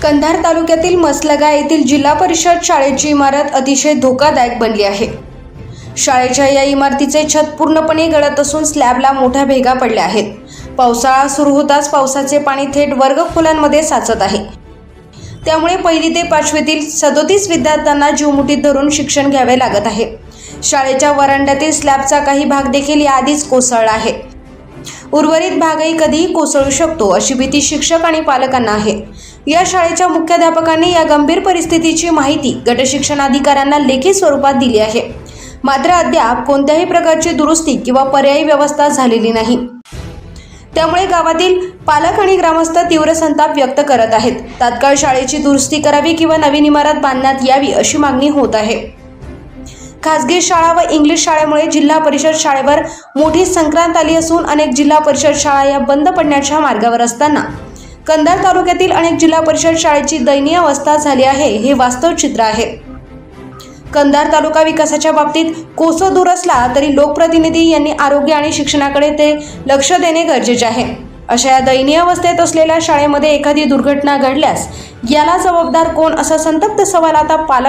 कंधार तालुक्यातील मसलगा येथील जिल्हा परिषद शाळेची इमारत अतिशय धोकादायक बनली आहे। शाळेच्या या इमारतीचे छत पूर्णपणे गळत असून स्लॅबला मोठ्या भेगा पडल्या आहेत। पावसाळा सुरू होताच पावसाचे पाणी थेट वर्गखोल्यांमध्ये साचत आहे। त्यामुळे पहिली ते पाचवीतील 37 विद्यार्थ्यांना जीवमुठीत धरून शिक्षण घ्यावे लागत आहे। शाळेच्या वरांड्यातील स्लॅबचा काही भाग देखील याआधीच कोसळला आहे। उर्वरित भागही कधीही कोसळू शकतो अशी भीती शिक्षक आणि पालकांना आहे। या शाळेच्या मुख्याध्यापकांनी या गंभीर परिस्थितीची माहिती गट शिक्षणाधिकाऱ्यांना लेखी स्वरूपात दिली आहे। मात्र अद्याप कोणत्याही प्रकारची दुरुस्ती किंवा पर्यायी व्यवस्था झालेली नाही। त्यामुळे गावातील पालक आणि ग्रामस्थ तीव्र संताप व्यक्त करत आहेत। तात्काळ शाळेची दुरुस्ती करावी किंवा नवीन इमारत बांधण्यात यावी अशी मागणी होत आहे। खासगी शाळा व इंग्लिश शाळेमुळे जिल्हा परिषद शाळेवर मोठी संक्रांत आली असून अनेक जिल्हा परिषद शाळा या बंद पडण्याच्या मार्गावर असताना कंधार तालुक्यातील अनेक जिल्हा परिषद शाळेची दयनीय अवस्था झाली आहे हे वास्तव चित्र आहे। कंधार तालुका विकासाच्या बाबतीत कोसो दूर असला तरी लोकप्रतिनिधी यांनी आरोग्य आणि शिक्षणाकडे ते लक्ष देणे गरजेचे आहे। अशा या दयनीय अवस्थेत असलेल्या शाळेमध्ये एखादी दुर्घटना घडल्यास याला जबाबदार कोण असा संतप्त सवाल आता पालक